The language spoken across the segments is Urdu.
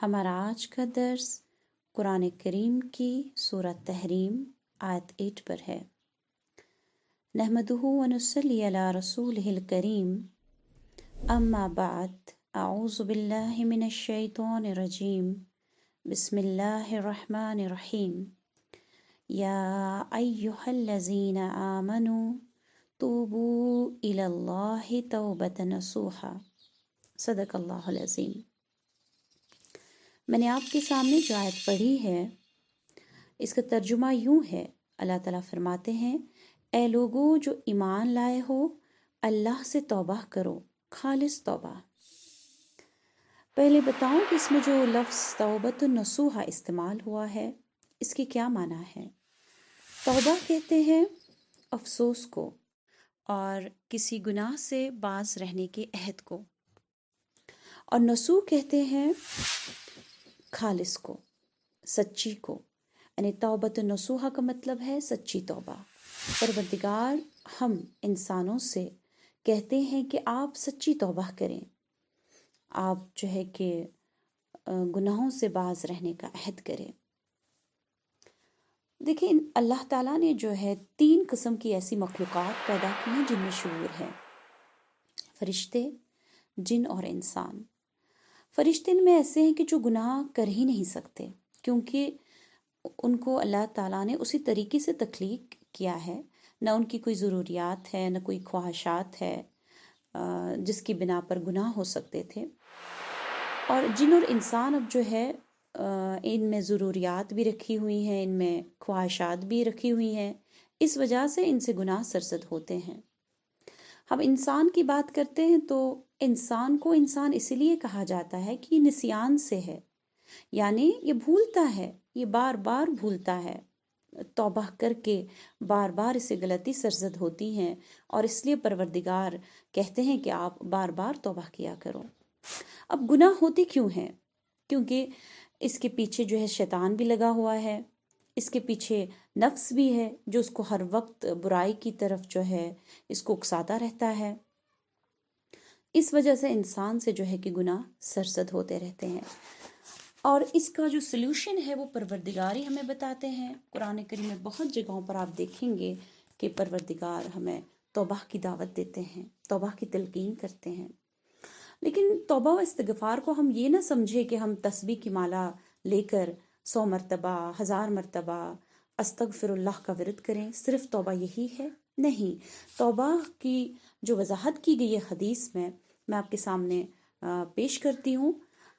ہمارا آج کا درس قرآن کریم کی سورۃ تحریم آیت 8 پر ہے۔ نحمدہ ونصلی علی رسولہ الکریم، اما بعد، اعوذ باللہ من الشیطان الرجیم، بسم اللہ الرحمن الرحیم۔ یا ایہا الذین آمنوا توبوا الی اللہ توبۃ نصوحا۔ صدق اللہ العظیم۔ میں نے آپ کے سامنے جو آیت پڑھی ہے اس کا ترجمہ یوں ہے، اللہ تعالیٰ فرماتے ہیں، اے لوگو جو ایمان لائے ہو، اللہ سے توبہ کرو، خالص توبہ۔ پہلے بتاؤں کہ اس میں جو لفظ توبۃ النصوحہ استعمال ہوا ہے اس کے کیا معنی ہے۔ توبہ کہتے ہیں افسوس کو اور کسی گناہ سے باز رہنے کے عہد کو، اور نصوح کہتے ہیں خالص کو، سچی کو، یعنی توبۃ النصوحہ کا مطلب ہے سچی توبہ۔ پروردگار ہم انسانوں سے کہتے ہیں کہ آپ سچی توبہ کریں، آپ جو ہے کہ گناہوں سے باز رہنے کا عہد کریں۔ دیکھیں، اللہ تعالیٰ نے جو ہے 3 قسم کی ایسی مخلوقات پیدا کی ہیں جن میں شعور ہے، فرشتے، جن اور انسان۔ فرشتے ان میں ایسے ہیں کہ جو گناہ کر ہی نہیں سکتے، کیونکہ ان کو اللہ تعالیٰ نے اسی طریقے سے تخلیق کیا ہے، نہ ان کی کوئی ضروریات ہے، نہ کوئی خواہشات ہے جس کی بنا پر گناہ ہو سکتے تھے۔ اور جن اور انسان اب جو ہے ان میں ضروریات بھی رکھی ہوئی ہیں، ان میں خواہشات بھی رکھی ہوئی ہیں، اس وجہ سے ان سے گناہ سرزد ہوتے ہیں۔ ہم انسان کی بات کرتے ہیں تو انسان کو انسان اسی لیے کہا جاتا ہے کہ یہ نسیان سے ہے، یعنی یہ بھولتا ہے، یہ بار بار بھولتا ہے، توبہ کر کے بار بار اسے غلطی سرزد ہوتی ہیں، اور اس لیے پروردگار کہتے ہیں کہ آپ بار بار توبہ کیا کرو۔ اب گناہ ہوتے کیوں ہیں؟ کیونکہ اس کے پیچھے جو ہے شیطان بھی لگا ہوا ہے، اس کے پیچھے نفس بھی ہے جو اس کو ہر وقت برائی کی طرف جو ہے اس کو اکساتا رہتا ہے۔ اس وجہ سے انسان سے جو ہے کہ گناہ سرزد ہوتے رہتے ہیں، اور اس کا جو سلوشن ہے وہ پروردگاری ہمیں بتاتے ہیں۔ قرآن کریم میں بہت جگہوں پر آپ دیکھیں گے کہ پروردگار ہمیں توبہ کی دعوت دیتے ہیں، توبہ کی تلقین کرتے ہیں۔ لیکن توبہ و استغفار کو ہم یہ نہ سمجھے کہ ہم تسبیح کی مالا لے کر 100 مرتبہ، 1000 مرتبہ استغفر اللہ کا ورد کریں، صرف توبہ یہی ہے؟ نہیں۔ توبہ کی جو وضاحت کی گئی ہے حدیث میں آپ کے سامنے پیش کرتی ہوں۔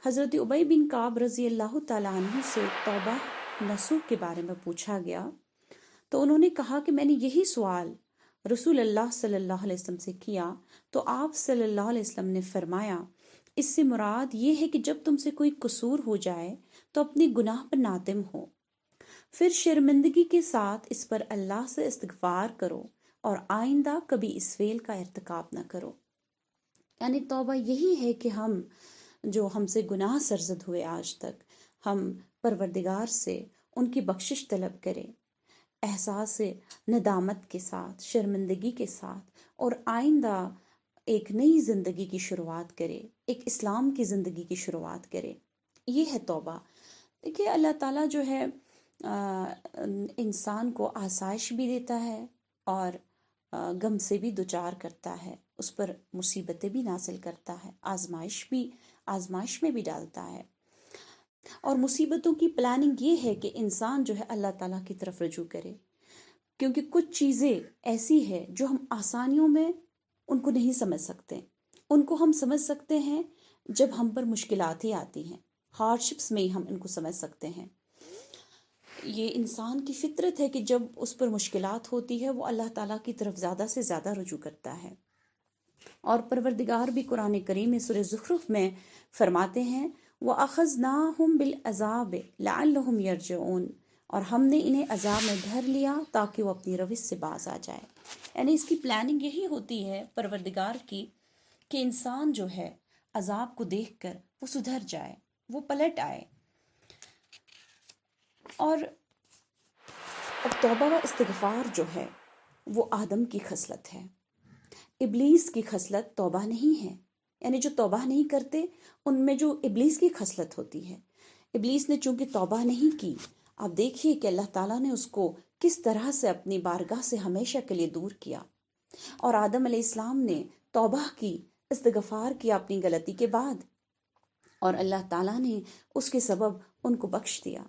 حضرت ابی بن کعب رضی اللہ تعالیٰ عنہ سے توبہ نصوح کے بارے میں پوچھا گیا تو انہوں نے کہا کہ میں نے یہی سوال رسول اللہ صلی اللہ علیہ وسلم سے کیا تو آپ صلی اللہ علیہ وسلم نے فرمایا، اس سے مراد یہ ہے کہ جب تم سے کوئی قصور ہو جائے تو اپنے گناہ پر نادم ہو، پھر شرمندگی کے ساتھ اس پر اللہ سے استغفار کرو اور آئندہ کبھی اس فعل کا ارتکاب نہ کرو۔ یعنی توبہ یہی ہے کہ ہم سے گناہ سرزد ہوئے آج تک، ہم پروردگار سے ان کی بخشش طلب کریں، احساس ندامت کے ساتھ، شرمندگی کے ساتھ، اور آئندہ ایک نئی زندگی کی شروعات کرے، ایک اسلام کی زندگی کی شروعات کرے۔ یہ ہے توبہ۔ دیکھیے، اللہ تعالیٰ جو ہے انسان کو آسائش بھی دیتا ہے اور غم سے بھی دوچار کرتا ہے، اس پر مصیبتیں بھی نازل کرتا ہے، آزمائش میں بھی ڈالتا ہے۔ اور مصیبتوں کی پلاننگ یہ ہے کہ انسان جو ہے اللہ تعالیٰ کی طرف رجوع کرے، کیونکہ کچھ چیزیں ایسی ہیں جو ہم آسانیوں میں ان کو نہیں سمجھ سکتے، ان کو ہم سمجھ سکتے ہیں جب ہم پر مشکلات ہی آتی ہیں، ہارڈشپس میں ہی ہم ان کو سمجھ سکتے ہیں۔ یہ انسان کی فطرت ہے کہ جب اس پر مشکلات ہوتی ہے وہ اللہ تعالیٰ کی طرف زیادہ سے زیادہ رجوع کرتا ہے۔ اور پروردگار بھی قرآن کریم میں سورہ زخرف میں فرماتے ہیں، وَأَخَذْنَاهُمْ بِالْعَذَابِ لَعَلَّهُمْ يَرْجِعُونَ، اور ہم نے انہیں عذاب میں دھر لیا تاکہ وہ اپنی روش سے باز آ جائے۔ یعنی اس کی پلاننگ یہی ہوتی ہے پروردگار کی کہ انسان جو ہے عذاب کو دیکھ کر وہ سدھر جائے، وہ پلٹ آئے۔ اور اب توبہ و استغفار جو ہے وہ آدم کی خصلت ہے، ابلیس کی خصلت توبہ نہیں ہے۔ یعنی جو توبہ نہیں کرتے ان میں جو ابلیس کی خصلت ہوتی ہے، ابلیس نے چونکہ توبہ نہیں کی، اب دیکھیے کہ اللہ تعالیٰ نے اس کو کس طرح سے اپنی بارگاہ سے ہمیشہ کے لیے دور کیا، اور آدم علیہ السلام نے توبہ کی، استغفار کیا اپنی غلطی کے بعد، اور اللہ تعالیٰ نے اس کے سبب ان کو بخش دیا۔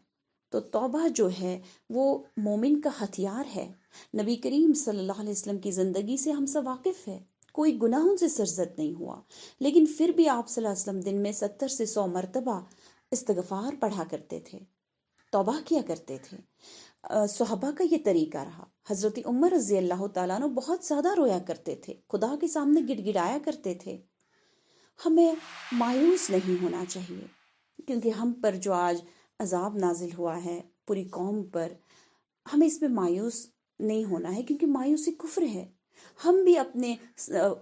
تو توبہ جو ہے وہ مومن کا ہتھیار ہے۔ نبی کریم صلی اللہ علیہ وسلم کی زندگی سے ہم سب واقف ہے، کوئی گناہوں سے سرزد نہیں ہوا، لیکن پھر بھی آپ صلی اللہ علیہ وسلم دن میں 70 سے 100 مرتبہ استغفار پڑھا کرتے تھے، توبہ کیا کرتے تھے۔ صحابہ کا یہ طریقہ رہا۔ حضرت عمر رضی اللہ تعالیٰ عنہ بہت زیادہ رویا کرتے تھے، خدا کے سامنے گڑ گڑایا کرتے تھے۔ ہمیں مایوس نہیں ہونا چاہیے، کیونکہ ہم پر جو آج عذاب نازل ہوا ہے پوری قوم پر، ہمیں اس میں مایوس نہیں ہونا ہے، کیونکہ مایوسی کفر ہے۔ ہم بھی اپنے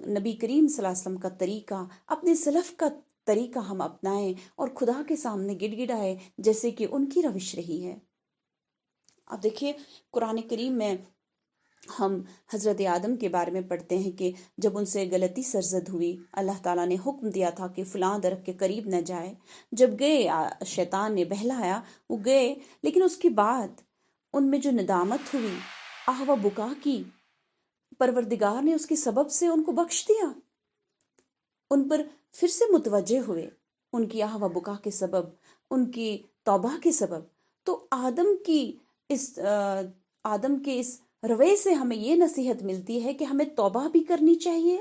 نبی کریم صلی اللہ علیہ وسلم کا طریقہ، اپنے سلف کا طریقہ ہم اپنائیں اور خدا کے سامنے گڑ گڑائے جیسے کہ ان کی روش رہی ہے۔ اب دیکھیے قرآن کریم میں ہم حضرت آدم کے بارے میں پڑھتے ہیں کہ جب ان سے غلطی سرزد ہوئی، اللہ تعالیٰ نے حکم دیا تھا کہ فلاں درخت کے قریب نہ جائے۔ جب گئے، شیطان نے بہلایا، وہ گئے، لیکن اس کے بعد ان میں جو ندامت ہوئی، آہ و بکا کی، پروردگار نے اس کے سبب سے ان کو بخش دیا، ان پر پھر سے متوجہ ہوئے، ان کی آہ و بکا کے سبب، ان کی توبہ کے سبب۔ تو آدم کے اس رویے سے ہمیں یہ نصیحت ملتی ہے کہ ہمیں توبہ بھی کرنی چاہیے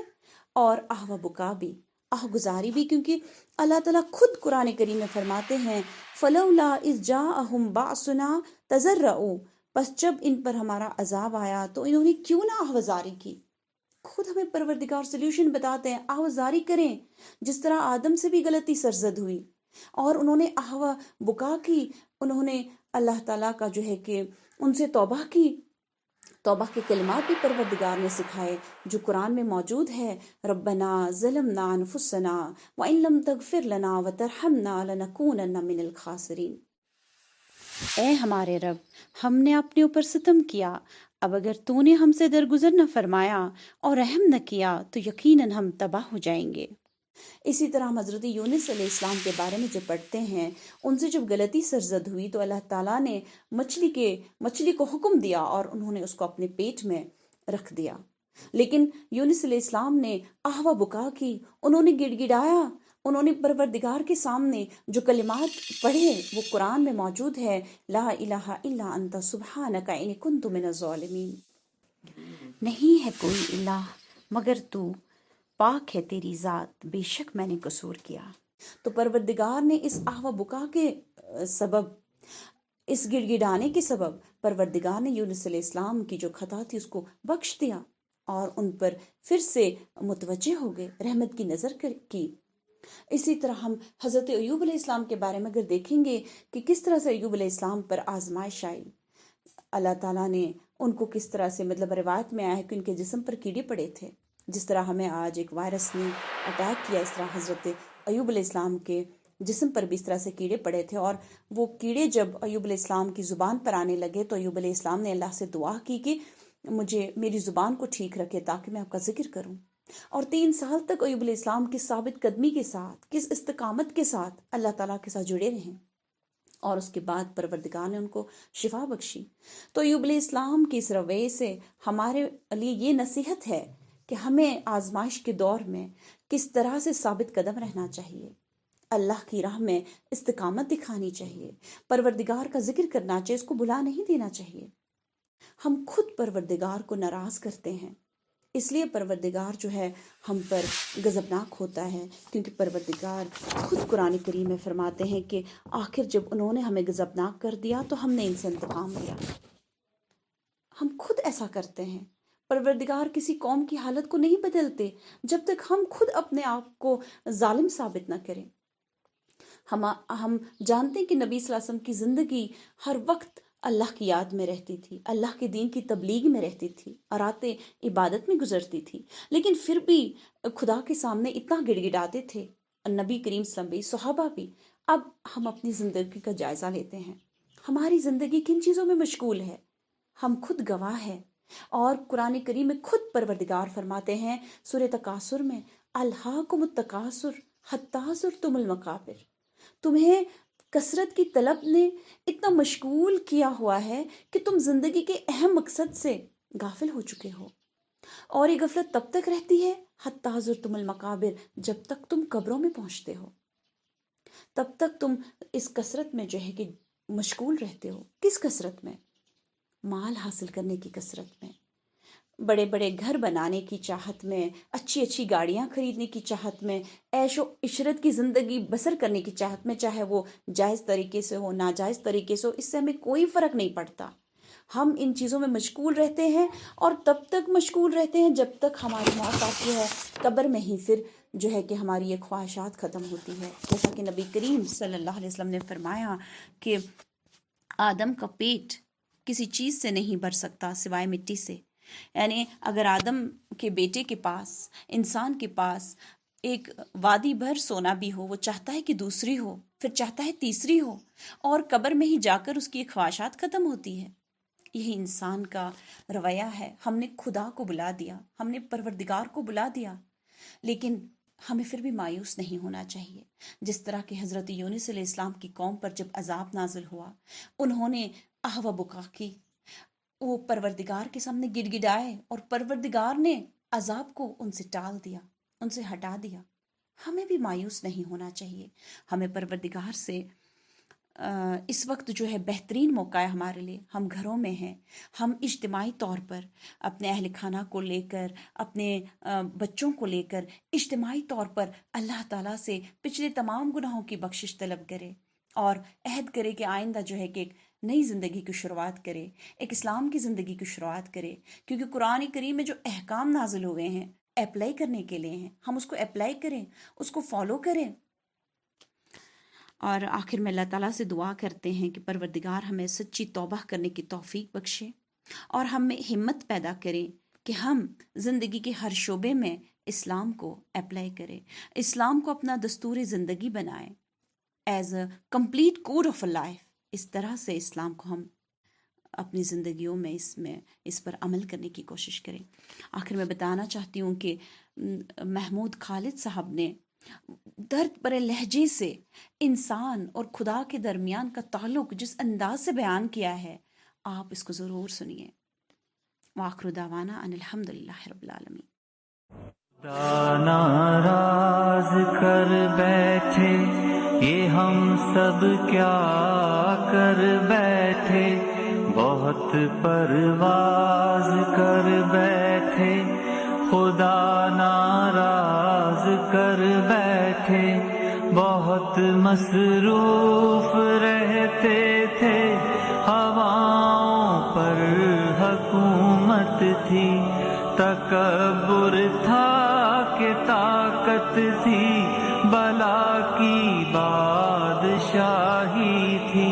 اور آہ و بکا بھی، آہ گزاری بھی، کیونکہ اللہ تعالیٰ خود قرآن کریم میں فرماتے ہیں فَلَوْلَا إِذْ جَاءَهُمْ بَعْسُنَا تَضَرَّعُوا، بس جب ان پر ہمارا عذاب آیا تو انہوں نے کیوں نہ آہ وزاری کی۔ خود ہمیں پروردگار سلیوشن بتاتے ہیں، آہ وزاری کریں، جس طرح آدم سے بھی غلطی سرزد ہوئی اور انہوں نے آہ و بکا کی، انہوں نے اللہ تعالیٰ کا جو ہے کہ ان سے توبہ کی۔ توبہ کے کلمات بھی پروردگار نے سکھائے جو قرآن میں موجود ہے، ربنا ظلمنا انفسنا وان لم تغفر لنا وترحمنا لنکونن من الخاسرین۔ اے ہمارے رب، ہم نے اپنے اوپر ستم کیا، اب اگر تو نے ہم سے درگزر نہ فرمایا اور رحم نہ کیا تو یقیناً ہم تباہ ہو جائیں گے۔ اسی طرح ہم حضرت یونس علیہ السلام کے بارے میں جو پڑھتے ہیں، ان سے جب غلطی سرزد ہوئی تو اللہ تعالیٰ نے مچھلی کو حکم دیا اور انہوں نے اس کو اپنے پیٹ میں رکھ دیا، لیکن یونس علیہ السلام نے آہ و بکا کی، انہوں نے گڑ گڑایا، انہوں نے پروردگار کے سامنے جو کلمات پڑھے وہ قرآن میں موجود ہے، لا الہ الا انت سبحانک انی کنت من الظالمین، نہیں ہے کوئی الہ مگر تو، پاک ہے تیری ذات، بے شک میں نے قصور کیا۔ تو پروردگار نے اس آہ و بکا کے سبب، اس گڑ گڑانے کے سبب، پروردگار نے یونس علیہ السلام کی جو خطا تھی اس کو بخش دیا اور ان پر پھر سے متوجہ ہو گئے، رحمت کی نظر کی۔ اسی طرح ہم حضرت ایوب علیہ السلام کے بارے میں اگر دیکھیں گے کہ کس طرح سے ایوب علیہ السلام پر آزمائش آئی، اللہ تعالیٰ نے ان کو کس طرح سے، مطلب روایت میں آیا ہے کہ ان کے جسم پر کیڑے پڑے تھے، جس طرح ہمیں آج ایک وائرس نے اٹیک کیا، اس طرح حضرت ایوب علیہ السلام کے جسم پر بھی اس طرح سے کیڑے پڑے تھے، اور وہ کیڑے جب ایوب علیہ السلام کی زبان پر آنے لگے تو ایوب علیہ السلام نے اللہ سے دعا کی کہ مجھے میری زبان کو ٹھیک رکھے تاکہ میں آپ کا ذکر کروں، اور 3 سال تک ایوب علیہ السلام کی ثابت قدمی کے ساتھ، کس استقامت کے ساتھ اللہ تعالیٰ کے ساتھ جڑے رہیں، اور اس کے بعد پروردگار نے ان کو شفا بخشی۔ تو ایوب علیہ السلام کی اس رویے سے ہمارے لیے یہ نصیحت ہے کہ ہمیں آزمائش کے دور میں کس طرح سے ثابت قدم رہنا چاہیے، اللہ کی راہ میں استقامت دکھانی چاہیے، پروردگار کا ذکر کرنا چاہیے، اس کو بھلا نہیں دینا چاہیے۔ ہم خود پروردگار کو ناراض کرتے ہیں، اس لیے پروردگار جو ہے ہم پر غضبناک ہوتا ہے، کیونکہ پروردگار خود قرآن کریم میں فرماتے ہیں کہ آخر جب انہوں نے ہمیں غضبناک کر دیا تو ہم نے ان سے انتقام لیا۔ ہم خود ایسا کرتے ہیں، پروردگار کسی قوم کی حالت کو نہیں بدلتے جب تک ہم خود اپنے آپ کو ظالم ثابت نہ کریں۔ ہم جانتے ہیں کہ نبی صلی اللہ علیہ وسلم کی زندگی ہر وقت اللہ کی یاد میں رہتی تھی، اللہ کے دین کی تبلیغ میں رہتی تھی، اور راتیں عبادت میں گزرتی تھی، لیکن پھر بھی خدا کے سامنے اتنا گڑ گڑاتے تھے، نبی کریم صلی اللہ علیہ وسلم، صحابہ بھی۔ اب ہم اپنی زندگی کا جائزہ لیتے ہیں، ہماری زندگی کن چیزوں میں مشغول ہے، ہم خود گواہ ہیں، اور قرآن کریم میں خود پروردگار فرماتے ہیں سورہ تکاثر میں الہاکم التکاثر حتی زرتم المقابر، تمہیں کثرت کی طلب نے اتنا مشغول کیا ہوا ہے کہ تم زندگی کے اہم مقصد سے غافل ہو چکے ہو، اور یہ غفلت تب تک رہتی ہے حتی زرتم المقابر، جب تک تم قبروں میں پہنچتے ہو، تب تک تم اس کثرت میں جو ہے کہ مشغول رہتے ہو۔ کس کثرت میں؟ مال حاصل کرنے کی کثرت میں، بڑے بڑے گھر بنانے کی چاہت میں، اچھی اچھی گاڑیاں خریدنے کی چاہت میں، عیش و عشرت کی زندگی بسر کرنے کی چاہت میں، چاہے وہ جائز طریقے سے ہو ناجائز طریقے سے ہو، اس سے ہمیں کوئی فرق نہیں پڑتا۔ ہم ان چیزوں میں مشغول رہتے ہیں، اور تب تک مشغول رہتے ہیں جب تک ہماری موت آتی ہے، قبر میں ہی پھر جو ہے کہ ہماری یہ خواہشات ختم ہوتی ہے۔ جیسا کہ نبی کریم صلی اللہ علیہ وسلم نے فرمایا کہ آدم کا پیٹ کسی چیز سے نہیں بھر سکتا سوائے مٹی سے، یعنی اگر آدم کے بیٹے کے پاس، انسان کے پاس ایک وادی بھر سونا بھی ہو، وہ چاہتا ہے کہ دوسری ہو، پھر چاہتا ہے تیسری ہو، اور قبر میں ہی جا کر اس کی خواہشات ختم ہوتی ہے۔ یہی انسان کا رویہ ہے۔ ہم نے خدا کو بلا دیا، ہم نے پروردگار کو بلا دیا، لیکن ہمیں پھر بھی مایوس نہیں ہونا چاہیے۔ جس طرح کہ حضرت یونس علیہ السلام کی قوم پر جب عذاب نازل ہوا، انہوں نے آہ و بکا کی، وہ پروردگار کے سامنے گڑ گڑائے، اور پروردگار نے عذاب کو ان سے ٹال دیا، ان سے ہٹا دیا۔ ہمیں بھی مایوس نہیں ہونا چاہیے۔ ہمیں پروردگار سے اس وقت جو ہے بہترین موقع ہے ہمارے لیے، ہم گھروں میں ہیں، ہم اجتماعی طور پر اپنے اہل خانہ کو لے کر، اپنے بچوں کو لے کر اجتماعی طور پر اللہ تعالیٰ سے پچھلے تمام گناہوں کی بخشش طلب کرے، اور عہد کرے کہ آئندہ جو ہے کہ ایک نئی زندگی کی شروعات کرے، ایک اسلام کی زندگی کی شروعات کرے، کیونکہ قرآن کریم میں جو احکام نازل ہوئے ہیں اپلائی کرنے کے لیے ہیں، ہم اس کو اپلائی کریں، اس کو فالو کریں۔ اور آخر میں اللہ تعالیٰ سے دعا کرتے ہیں کہ پروردگار ہمیں سچی توبہ کرنے کی توفیق بخشے، اور ہم میں ہمت پیدا کریں کہ ہم زندگی کے ہر شعبے میں اسلام کو اپلائی کریں، اسلام کو اپنا دستور زندگی بنائیں، as a complete code of a life. اس طرح سے اسلام کو ہم اپنی زندگیوں میں اس پر عمل کرنے کی کوشش کریں۔ آخر میں بتانا چاہتی ہوں کہ محمود خالد صاحب نے درد بھرے لہجے سے انسان اور خدا کے درمیان کا تعلق جس انداز سے بیان کیا ہے، آپ اس کو ضرور سنیے۔ وآخر دعوانا ان الحمدللہ رب العالمین۔ ناراض کر بیٹھے یہ ہم سب کیا کر بیٹھے، بہت پرواز کر بیٹھے، خدا ناراض کر بیٹھے، بہت مصروف رہتے تھے، ہواؤں پر حکومت تھی، تکبر تھا کہ طاقت تھی، بلا کی بادشاہی تھی،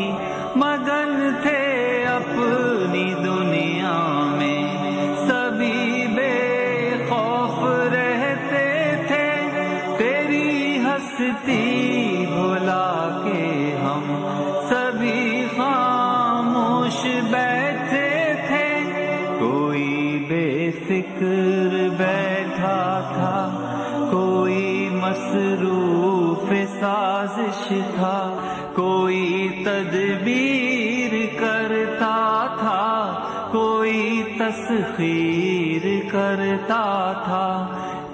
مگن تھے اپنی دنیا میں، سبھی بے خوف رہتے تھے، تیری ہستی بھلا کے ہم سبھی خاموش بیٹھے تھے، کوئی بے فکر بیٹھا تھا، کوئی مصروف سازش تھا، کوئی تدبیر کرتا تھا، کوئی تسخیر کرتا تھا،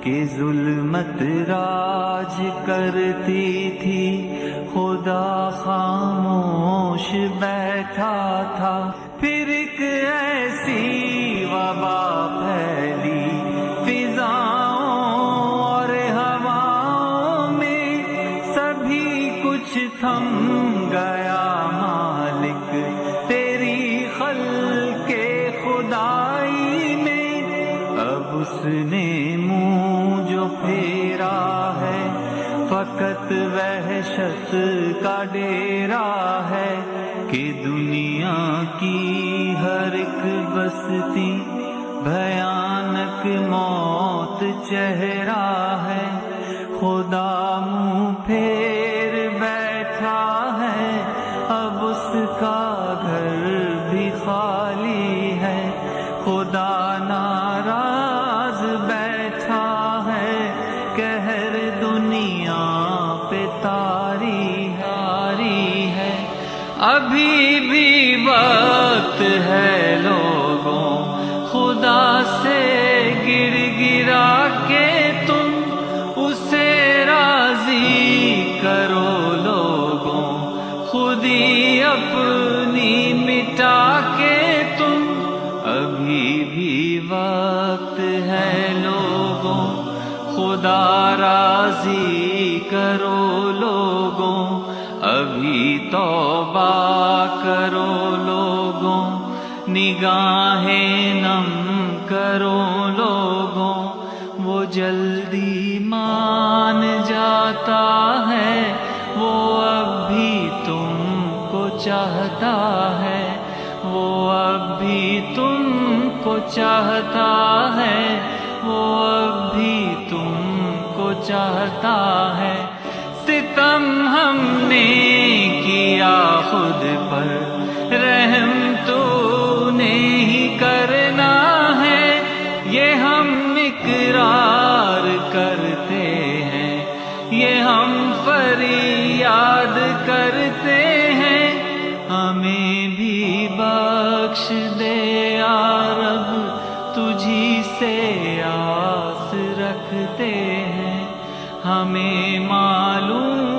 کہ ظلمت راج کرتی تھی، خدا خاموش بیٹھا تھا، پھر ایک ایسی وبا پھیلی فضاؤں اور ہواؤں میں، سبھی کچھ تھم گیا مالک تیری خلق خدائی میں، اب اس نے منہ جو پھیرا ہے، فقط وحشت کا ڈیرا ہے، کہ دنیا کی ہر ایک بستی بھیانک موت چہرہ ہے، خدا منہ پھیر بیٹھا ہے، اب اس کا گھر بھی خالی ہے، خدا ناراض بیٹھا ہے، کہہ ابھی بھی وقت ہے لوگوں خدا سے گر گرا کے تم اسے راضی کرو لوگوں خود ہی اپنی مٹا کے تم ابھی بھی وقت ہے لوگوں خدا راضی کرو لوگوں ابھی توبہ کرو لوگوں نگاہیں نم کرو لوگوں وہ جلدی مان جاتا ہے وہ اب بھی تم کو چاہتا ہے وہ اب بھی تم کو چاہتا ہے وہ اب بھی تم کو چاہتا ہے ستم ہم نے کیا خود پر رحم تو نے ہی کرنا ہے یہ ہم اقرار کرتے ہیں یہ ہم فریاد کرتے ہیں ہمیں بھی بخش دے یا رب تجھی سے آس رکھتے ہیں ہمیں معلوم